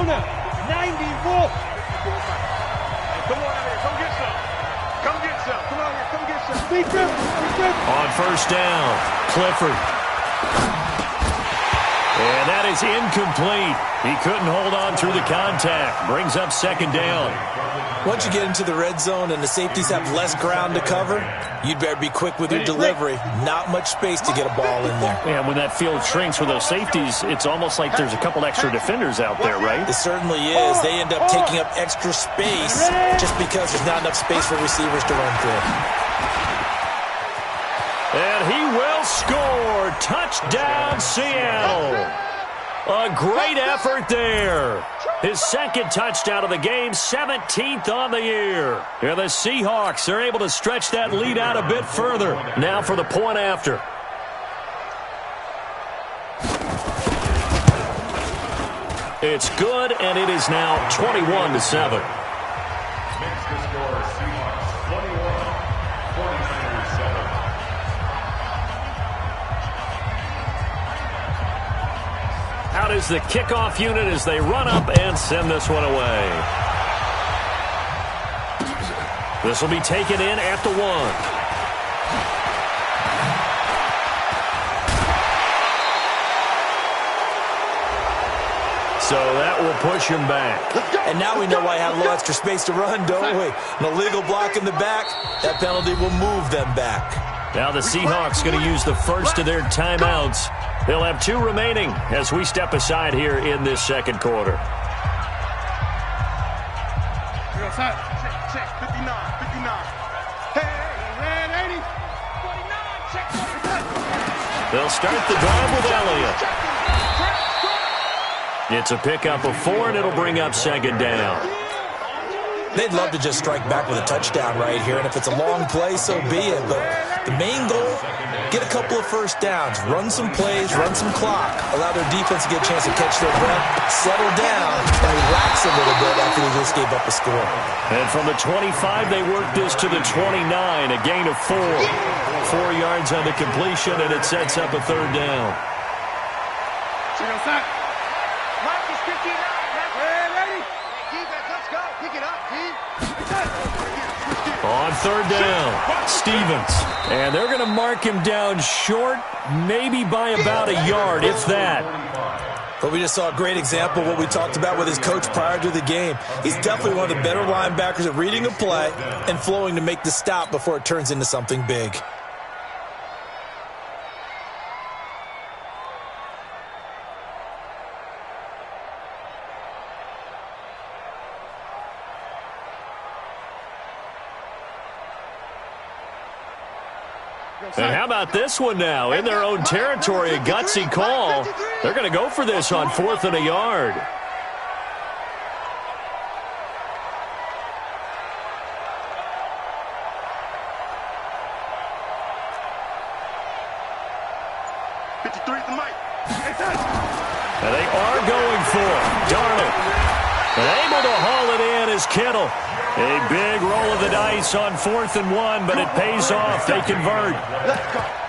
go now. 94. Come on out here. Come get some. Come get some. Come out here. Come get some. On first down, Clifford. And that is incomplete. He couldn't hold on through the contact. Brings up second down. Once you get into the red zone and the safeties have less ground to cover, you'd better be quick with your delivery. Not much space to get a ball in there. And when that field shrinks with those safeties, it's almost like there's a couple extra defenders out there, right? It certainly is. They end up taking up extra space just because there's not enough space for receivers to run through. And he will score. Touchdown, Seattle. A great effort there. His second touchdown of the game, 17th on the year. And the Seahawks are able to stretch that lead out a bit further. Now for the point after. It's good, and it is now 21-7. Out is the kickoff unit as they run up and send this one away. This will be taken in at the 1. So that will push him back. And now we know why I had a little extra space to run, don't we? An illegal block in the back. That penalty will move them back. Now the Seahawks going to use the first of their timeouts. They'll have 2 remaining as we step aside here in this second quarter. Check, 59, 59. Hey, red 80. 49, check. They'll start the drive with Elliott. It's a pickup of 4, and it'll bring up second down. They'd love to just strike back with a touchdown right here, and if it's a long play, so be it. But the main goal, get a couple of first downs, run some plays, run some clock, allow their defense to get a chance to catch their breath, settle down, and relax a little bit after they just gave up a score. And from the 25, they work this to the 29, a gain of 4. 4 yards on the completion, and it sets up a third down. On third down, Stevens. And they're going to mark him down short, maybe by about a yard, if that. But we just saw a great example of what we talked about with his coach prior to the game. He's definitely one of the better linebackers at reading a play and flowing to make the stop before it turns into something big. And how about this one now? In their own territory, a gutsy call. They're going to go for this on 4th and a yard. And they are going for it. Darnold. And able to haul it in is Kittle. A big roll of the dice on 4th and 1, but it pays off. They convert.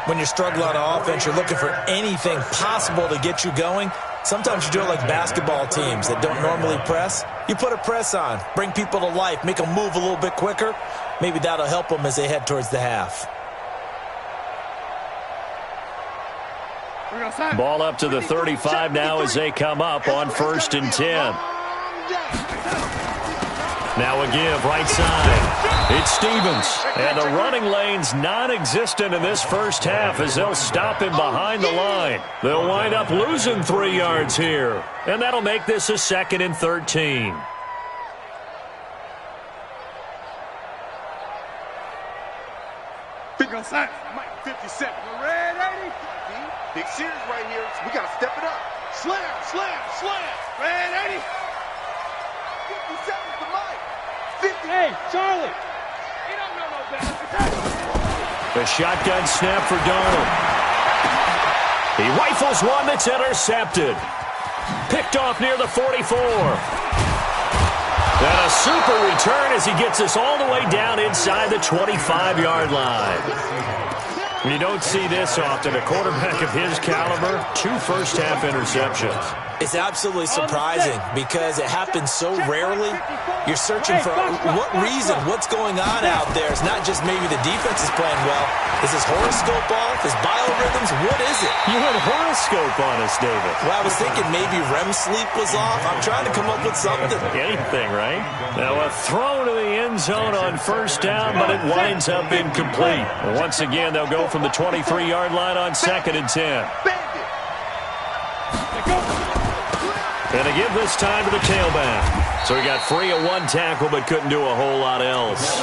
When you're struggling on offense, you're looking for anything possible to get you going. Sometimes you do it like basketball teams that don't normally press. You put a press on, bring people to life, make them move a little bit quicker. Maybe that'll help them as they head towards the half. Ball up to the 35 now as they come up on 1st and 10. Now a give right side. It's Stevens. And the running lane's non-existent in this first half as they'll stop him behind the line. They'll wind up losing 3 yards here. And that'll make this a 2nd and 13. Mike 57. Red 80. Big series right here. We got to step it up. Slam, slam, slam. Red 80. 57 to Mike. 50. Hey, Charlie. He don't know no better. The shotgun snap for Darnold. He rifles one that's intercepted. Picked off near the 44. And a super return as he gets us all the way down inside the 25-yard line. You don't see this often. A quarterback of his caliber, 2 first-half interceptions. It's absolutely surprising because it happens so rarely. You're searching for what reason, what's going on out there. It's not just maybe the defense is playing well. Is his horoscope off? His biorhythms? What is it? You had a horoscope on us, David. Well, I was thinking maybe REM sleep was off. I'm trying to come up with something. Anything, right? Now a throw to the end zone on first down, but it winds up incomplete. Once again, they'll go from the 23-yard line on 2nd and 10. And they give this time to the tailback. So he got free of 1 tackle but couldn't do a whole lot else.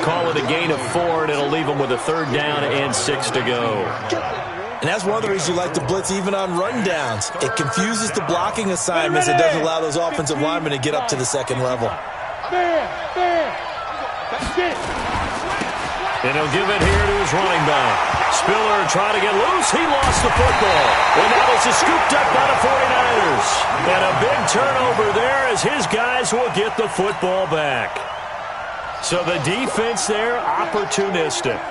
Call it a gain of 4, and it'll leave him with a 3rd down and 6 to go. And that's one of the reasons you like to blitz even on rundowns. It confuses the blocking assignments. It doesn't allow those offensive linemen to get up to the 2nd level. And he'll give it here to his running back. Spiller trying to get loose. He lost the football. And now this is scooped up by the 49ers. And a big turnover there as his guys will get the football back. So the defense there, opportunistic.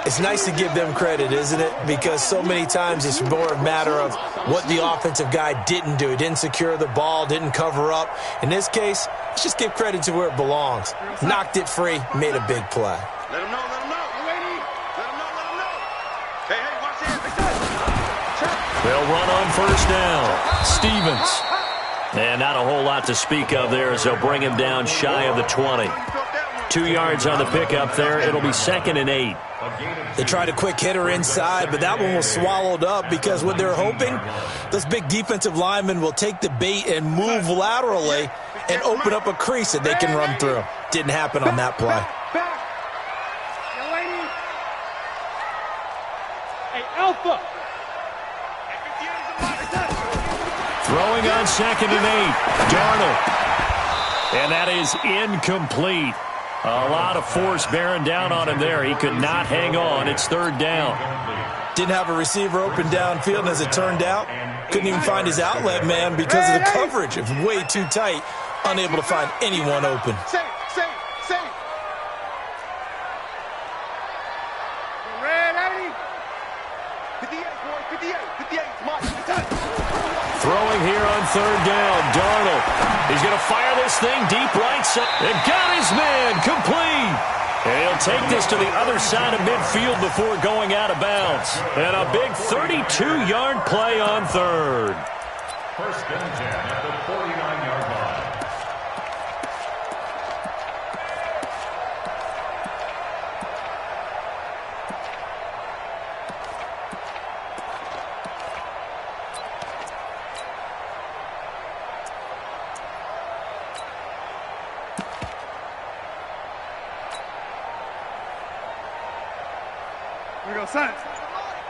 It's nice to give them credit, isn't it? Because so many times it's more a matter of what the offensive guy didn't do. He didn't secure the ball, didn't cover up. In this case, let's just give credit to where it belongs. Knocked it free, made a big play. Let him know, let him know. Let him know, let him know. Hey, watch it. They'll run on first down. Stevens. And not a whole lot to speak of there as they'll bring him down shy of the 20. 2 yards on the pickup there. It'll be 2nd and 8. They tried a quick hitter inside, but that one was swallowed up because what they're hoping, those big defensive linemen will take the bait and move laterally and open up a crease that they can run through. Didn't happen on that play. Hey, Alpha. Throwing on 2nd and 8. Darnold. And that is incomplete. A lot of force bearing down on him there. He could not hang on. It's 3rd down. Didn't have a receiver open downfield, and as it turned out, couldn't even find his outlet man because of the coverage. It was way too tight, unable to find anyone open. Throwing here on 3rd down. Darnold. He's going to fire this thing deep right side. And got his man complete. And he'll take this to the other side of midfield before going out of bounds. And a big 32-yard play on 3rd. First and 10 at the 49-yard line. Here we go, son.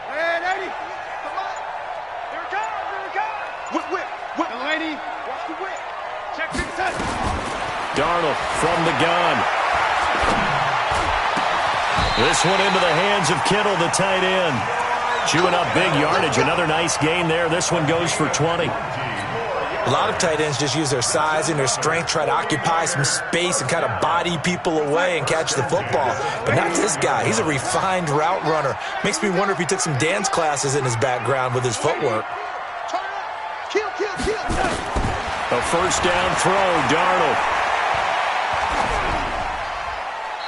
Red 80. Come on. Here it comes. Here it comes. Whip. The lady. Watch the whip. Check the son. Darnold from the gun. This one into the hands of Kittle, the tight end. Chewing up big yardage. Another nice gain there. This one goes for 20. A lot of tight ends just use their size and their strength, try to occupy some space and kind of body people away and catch the football. But not this guy. He's a refined route runner. Makes me wonder if he took some dance classes in his background with his footwork. Kill. A first down throw, Darnold.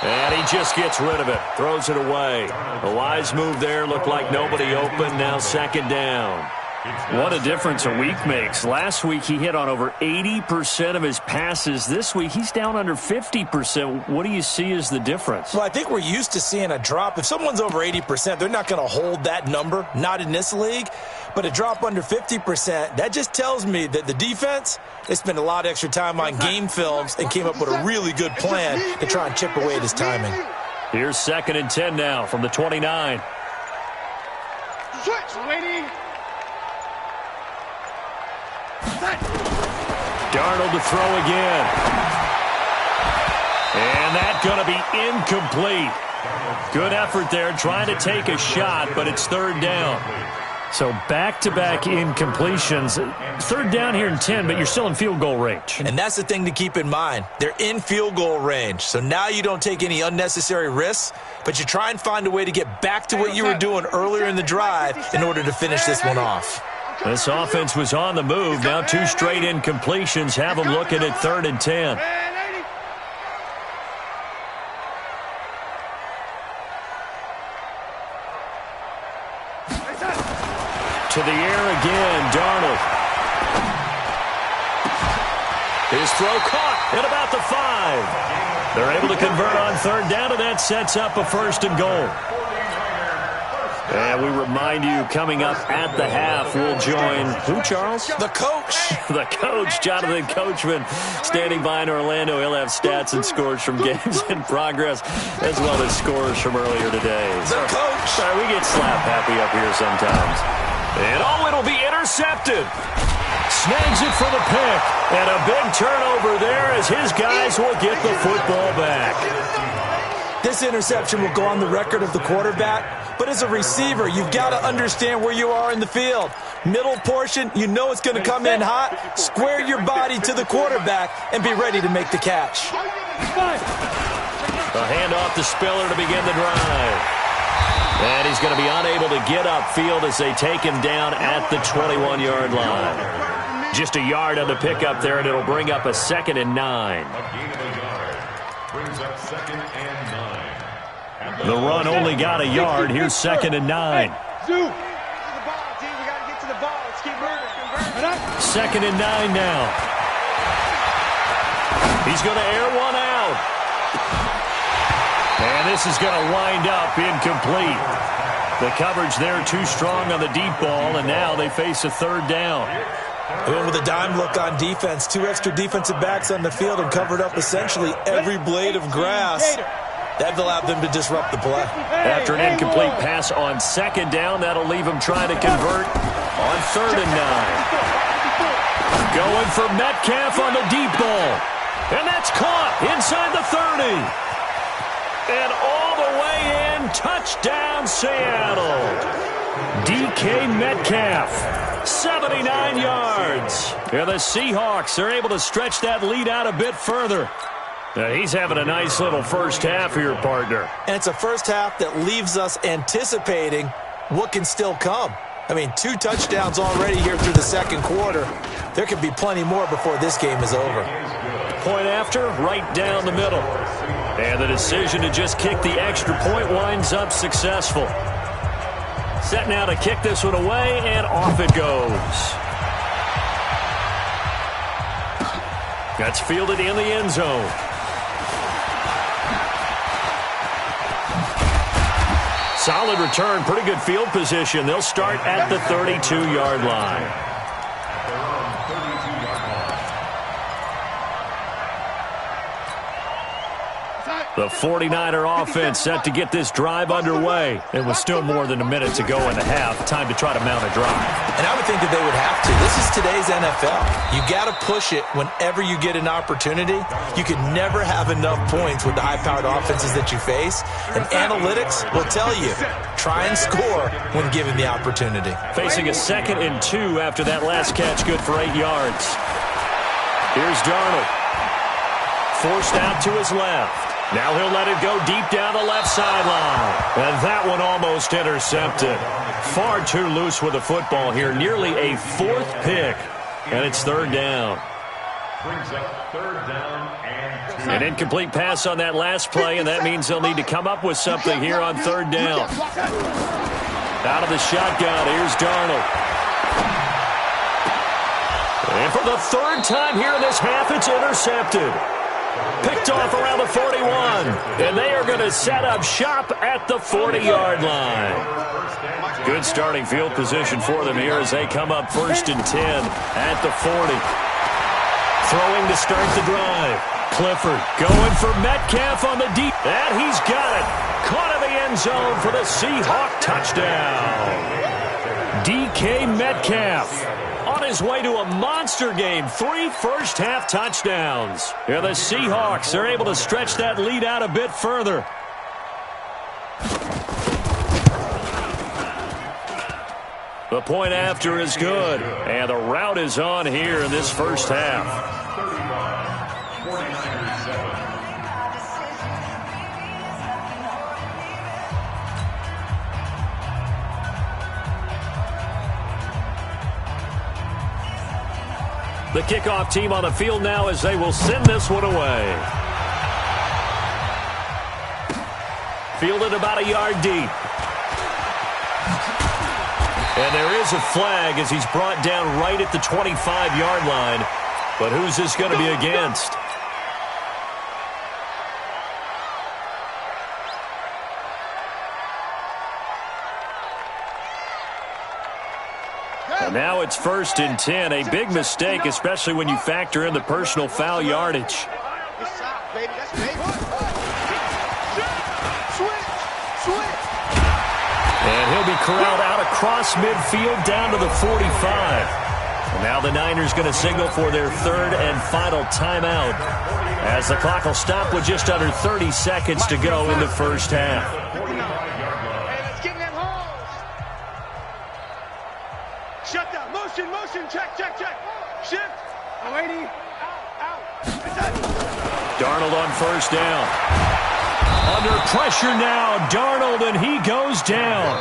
And he just gets rid of it. Throws it away. A wise move there. Looked like nobody open. Now 2nd down. What a difference a week makes. Last week he hit on over 80% of his passes. This week he's down under 50%. What do you see as the difference? Well, I think we're used to seeing a drop. If someone's over 80%, they're not going to hold that number, not in this league. But a drop under 50%, that just tells me that the defense, they spent a lot of extra time on game films and came up with a really good plan to try and chip away at his timing. Here's 2nd and 10 now from the 29. Switch, lady. Darnold to throw again. And that's going to be incomplete. Good effort there trying to take a shot, but it's 3rd down. So back-to-back incompletions. Third down here and 10, but you're still in field goal range. And that's the thing to keep in mind. They're in field goal range. So now you don't take any unnecessary risks, but you try and find a way to get back to what you were doing earlier in the drive in order to finish this one off. This offense was on the move. Now 2 straight incompletions have them looking at 3rd and 10. To the air again, Darnold. His throw caught at about the 5. They're able to convert on 3rd down, and that sets up a 1st and goal. And we remind you, coming up at the half, we'll join who, Charles? The coach. The coach, Jonathan Coachman, standing by in Orlando. He'll have stats and scores from games in progress, as well as scores from earlier today. The coach. Sorry, we get slap happy up here sometimes. And it'll be intercepted. Snags it for the pick. And a big turnover there as his guys will get the football back. This interception will go on the record of the quarterback, but as a receiver, you've got to understand where you are in the field. Middle portion, you know it's going to come in hot. Square your body to the quarterback and be ready to make the catch. A handoff to Spiller to begin the drive. And he's going to be unable to get upfield as they take him down at the 21-yard line. Just a yard on the pickup there, and it'll bring up a 2nd and 9. Brings up 2nd and 9. The run only got a yard. Here's 2nd and 9. Zoo. The ball, G. We got to get to the ball. Let's keep moving. 2nd and 9 now. He's going to air one out. And this is going to wind up incomplete. The coverage there too strong on the deep ball, and now they face a 3rd down. They went with a dime look on defense. 2 extra defensive backs on the field and covered up essentially every blade of grass. That allowed them to disrupt the play. After an incomplete pass on 2nd down, that'll leave them trying to convert on 3rd and 9. Going for Metcalf on the deep ball. And that's caught inside the 30. And all the way in, touchdown Seattle. DK Metcalf, 79 yards. And the Seahawks are able to stretch that lead out a bit further. He's having a nice little first half here, partner. And it's a first half that leaves us anticipating what can still come. I mean, 2 touchdowns already here through the 2nd quarter. There could be plenty more before this game is over. Point after, right down the middle. And the decision to just kick the extra point winds up successful. Set now to kick this one away, and off it goes. That's fielded in the end zone. Solid return, pretty good field position. They'll start at the 32-yard line. The 49er offense set to get this drive underway. It was still more than a minute to go in the half. Time to try to mount a drive. And I would think that they would have to. This is today's NFL. You got to push it whenever you get an opportunity. You can never have enough points with the high-powered offenses that you face. And analytics will tell you, try and score when given the opportunity. Facing a 2nd and 2 after that last catch, good for 8 yards. Here's Darnold. Forced out to his left. Now he'll let it go deep down the left sideline. And that one almost intercepted. Far too loose with the football here. Nearly a 4th pick. And it's 3rd down. Brings up 3rd down and 2. An incomplete pass on that last play, and that means they'll need to come up with something here on 3rd down. Out of the shotgun, here's Darnold. And for the 3rd time here in this half, it's intercepted. Picked off around the 41. And they are going to set up shop at the 40-yard line. Good starting field position for them here as they come up 1st and 10 at the 40. Throwing to start the drive. Clifford going for Metcalf on the deep. And he's got it. Caught in the end zone for the Seahawk touchdown. DK Metcalf on his way to a monster game. 3 first-half touchdowns. And the Seahawks are able to stretch that lead out a bit further. The point after is good, and the rout is on here in this first half. 49ers 7. The kickoff team on the field now as they will send this one away. Fielded about a yard deep. And there is a flag as he's brought down right at the 25-yard line. But who's this going to be against? And now it's 1st and 10. A big mistake, especially when you factor in the personal foul yardage. And he'll be corralled out across midfield down to the 45. And now the Niners going to signal for their 3rd and final timeout as the clock will stop with just under 30 seconds to go in the first half. Hey, let's get in them holes. Shut down. Motion, motion. Check, check, check. Shift. Awaiting. Out, out. Darnold on 1st down. Under pressure now, Darnold, and he goes down.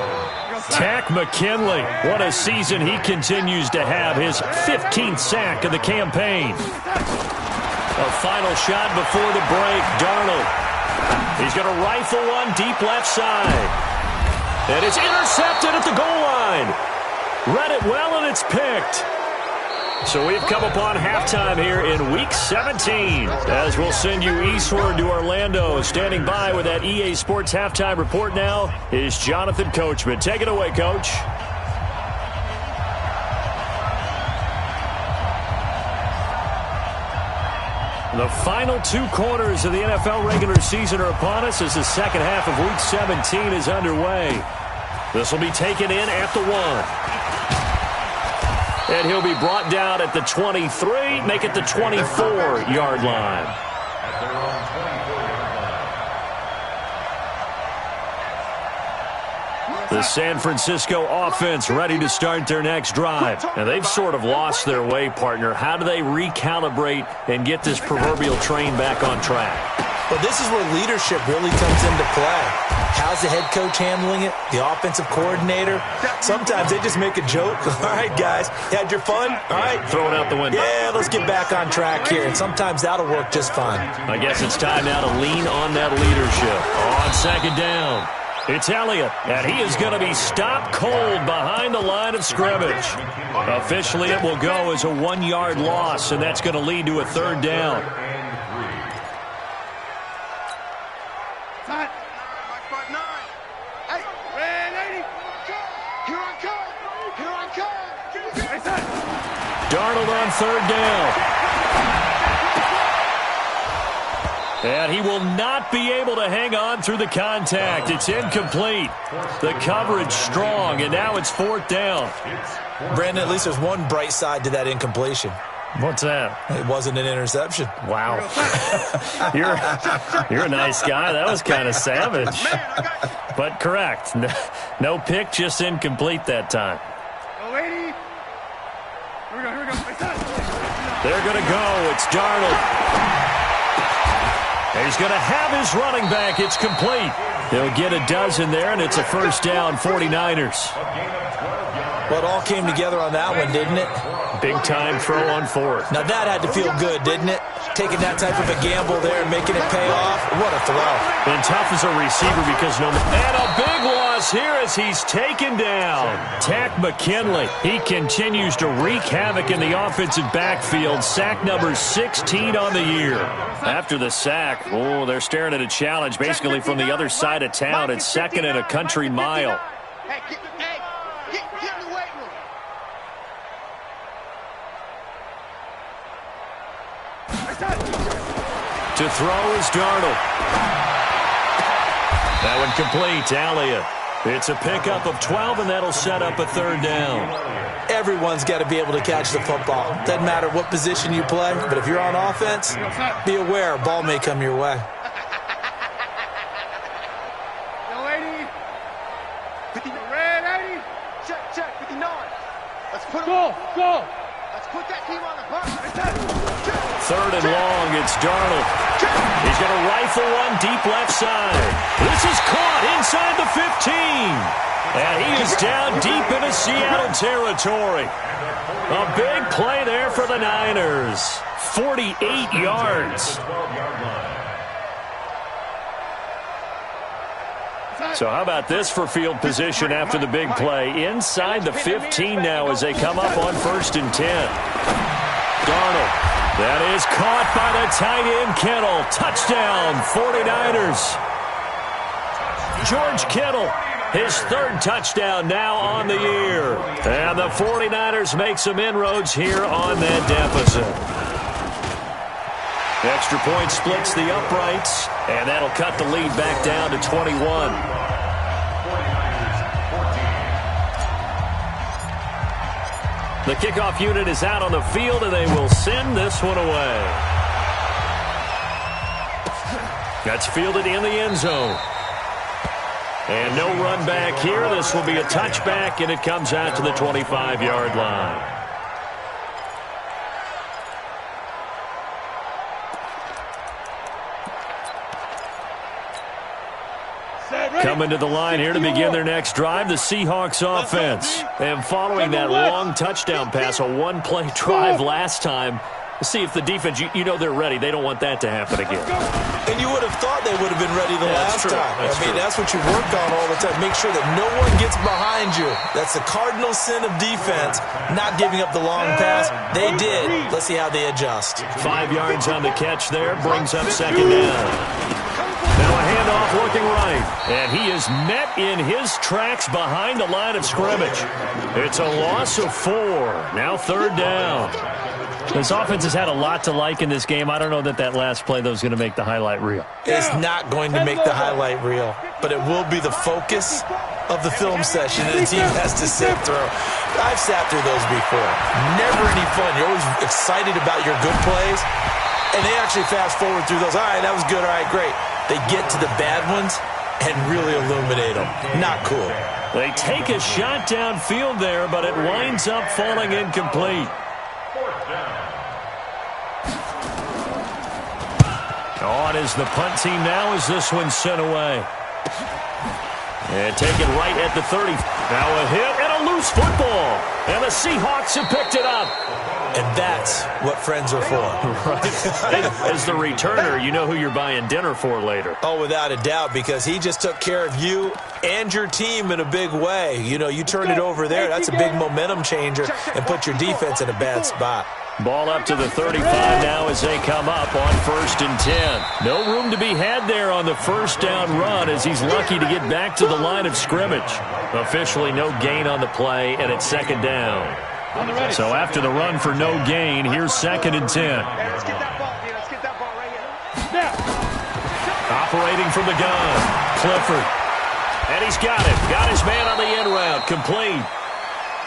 Takk McKinley, what a season he continues to have, his 15th sack of the campaign. A final shot before the break, Darnold. He's going to rifle one deep left side. And it's intercepted at the goal line. Read it well, and it's picked. So we've come upon halftime here in Week 17 as we'll send you eastward to Orlando. Standing by with that EA Sports halftime report now is Jonathan Coachman. Take it away, Coach. The final 2 quarters of the NFL regular season are upon us as the second half of Week 17 is underway. This will be taken in at the 1. And he'll be brought down at the 23, make it the 24-yard line. At their own 24-yard line. The San Francisco offense ready to start their next drive. And they've sort of lost their way, partner. How do they recalibrate and get this proverbial train back on track? Well, this is where leadership really comes into play. How's the head coach handling it? The offensive coordinator? Sometimes they just make a joke. All right, guys, you had your fun? All right. Throw it out the window. Yeah, let's get back on track here. And sometimes that'll work just fine. I guess it's time now to lean on that leadership. On 2nd down, it's Elliott, and he is going to be stopped cold behind the line of scrimmage. Officially, it will go as a 1-yard loss, and that's going to lead to a 3rd down. Darnold on 3rd down. And he will not be able to hang on through the contact. It's incomplete. The coverage strong, and now it's 4th down. Brandon, at least there's one bright side to that incompletion. What's that? It wasn't an interception. Wow. You're a nice guy. That was kind of savage. But correct. No pick, just incomplete that time. They're going to go. It's Darnold. He's going to have his running back. It's complete. They'll get a dozen there, and it's a 1st down, 49ers. Well, it all came together on that one, didn't it? Big-time throw on 4th. Now, that had to feel good, didn't it? Taking that type of a gamble there and making it pay off. What a throw. And tough as a receiver because no... And a big loss here as he's taken down. Takk McKinley. He continues to wreak havoc in the offensive backfield. Sack number 16 on the year. After the sack, oh, they're staring at a challenge basically from the other side of town. It's 2nd and a country mile. Hey, get in the weight room. To throw is Darnold. That one complete to Elliott. It's a pickup of 12, and that'll set up a 3rd down. Everyone's got to be able to catch the football. Doesn't matter what position you play, but if you're on offense, be aware a ball may come your way. Yo, 80. Red 80. Check, 59. Go. Let's put that team on the bus. Third and long, it's Darnold. He's going to rifle one deep left side. This is caught inside the 15. And he is down deep into Seattle territory. A big play there for the Niners. 48 yards. So how about this for field position after the big play? Inside the 15 now as they come up on 1st and 10. Darnold. That is caught by the tight end Kittle. Touchdown, 49ers. George Kittle, his 3rd touchdown now on the year. And the 49ers make some inroads here on that deficit. Extra point splits the uprights, and that'll cut the lead back down to 21. The kickoff unit is out on the field, and they will send this one away. That's fielded in the end zone. And no run back here. This will be a touchback, and it comes out to the 25-yard line. Coming to the line here to begin their next drive, the Seahawks offense. And following that long touchdown pass, a one-play drive last time, let's see if the defense, you know they're ready. They don't want that to happen again. And you would have thought they would have been ready the last time. That's what you work on all the time. Make sure that no one gets behind you. That's the cardinal sin of defense, not giving up the long pass. They did. Let's see how they adjust. 5 yards on the catch there, brings up 2nd down. Now a handoff looking right, and he is met in his tracks behind the line of scrimmage. It's a loss of 4. Now 3rd down. This offense has had a lot to like in this game. I don't know that last play, though, is going to make the highlight reel. It's not going to make the highlight reel, but it will be the focus of the film session that the team has to sit through. I've sat through those before. Never any fun. You're always excited about your good plays, and they actually fast forward through those. All right, that was good. All right, great. They get to the bad ones and really illuminate them. Not cool. They take a shot downfield there, but it winds up falling incomplete. On is the punt team now as this one's sent away. And taken right at the 30. Now a hit and a loose football. And the Seahawks have picked it up. And that's what friends are for. Right. As the returner, you know who you're buying dinner for later. Oh, without a doubt, because he just took care of you and your team in a big way. You know, you turned it over there. That's a big momentum changer and put your defense in a bad spot. Ball up to the 35 now as they come up on 1st and 10. No room to be had there on the 1st down run as he's lucky to get back to the line of scrimmage. Officially no gain on the play, and it's 2nd down. So after the run for no gain, here's 2nd and 10. Let's get that ball, Let's get that ball right here. Operating from the gun, Clifford. And he's got it. Got his man on the end route. Complete.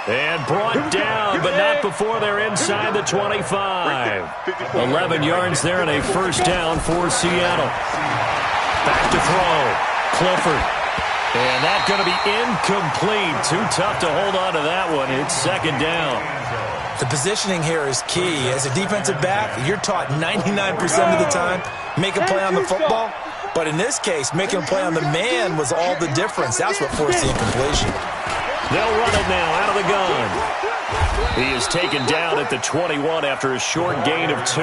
And brought down, but not before they're inside the 25. 11 yards there and a 1st down for Seattle. Back to throw. Clifford. And that's going to be incomplete. Too tough to hold on to that one. It's 2nd down. The positioning here is key. As a defensive back, you're taught 99% of the time, make a play on the football. But in this case, making a play on the man was all the difference. That's what forced the incompletion. They'll run it now out of the gun. He is taken down at the 21 after a short gain of 2.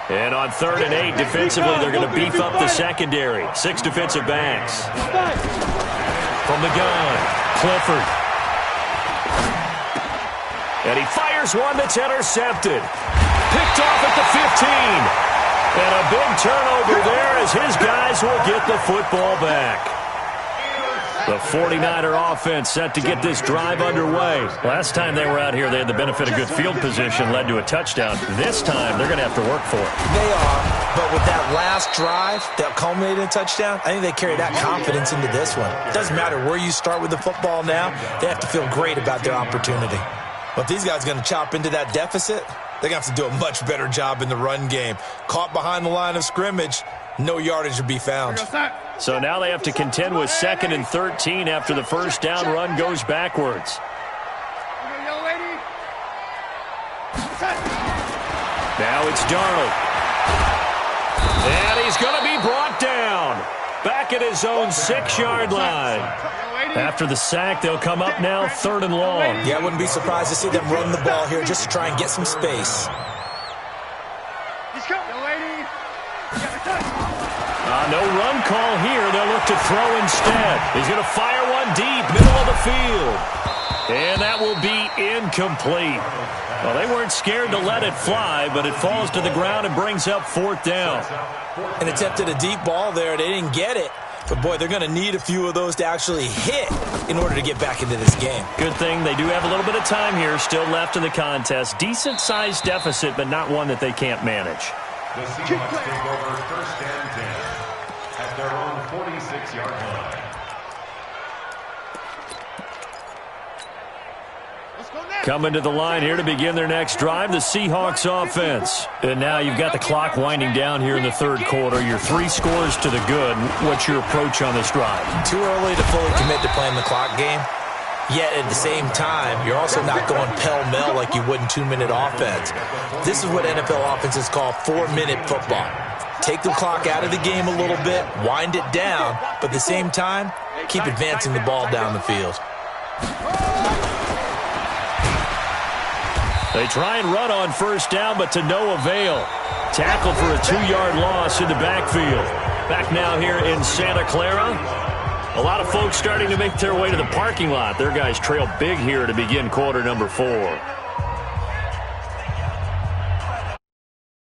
And on 3rd and 8, defensively, they're going to beef up the secondary. 6 defensive backs. From the gun, Clifford. And he fires one that's intercepted. Picked off at the 15. And a big turnover there as his guys will get the football back. The 49er offense set to get this drive underway. Last time they were out here, they had the benefit of good field position, led to a touchdown. This time, they're going to have to work for it. They are, but with that last drive that culminated in a touchdown, I think they carry that confidence into this one. It doesn't matter where you start with the football now. They have to feel great about their opportunity. But if these guys are going to chop into that deficit, they're going to have to do a much better job in the run game. Caught behind the line of scrimmage, no yardage to be found. So now they have to contend with 2nd and 13 after the 1st down run goes backwards. Now it's Darnold. And he's going to be brought down. Back at his own 6-yard line. After the sack, they'll come up now 3rd and long. Yeah, I wouldn't be surprised to see them run the ball here just to try and get some space. No run call here. They'll look to throw instead. He's going to fire one deep, middle of the field. And that will be incomplete. Well, they weren't scared to let it fly, but it falls to the ground and brings up 4th down. An attempt at a deep ball there. They didn't get it. But, boy, they're going to need a few of those to actually hit in order to get back into this game. Good thing they do have a little bit of time here still left in the contest. Decent-sized deficit, but not one that they can't manage. The Seahawks take over 1st and 10 at their own 46-yard line. Coming to the line here to begin their next drive, the Seahawks offense. And now you've got the clock winding down here in the 3rd quarter. Your 3 scores to the good. What's your approach on this drive? Too early to fully commit to playing the clock game. Yet at the same time, you're also not going pell-mell like you would in 2-minute offense. This is what NFL offenses call 4-minute football. Take the clock out of the game a little bit, wind it down, but at the same time, keep advancing the ball down the field. They try and run on 1st down, but to no avail. Tackle for a 2-yard loss in the backfield. Back now here in Santa Clara. A lot of folks starting to make their way to the parking lot. Their guys trail big here to begin quarter number 4.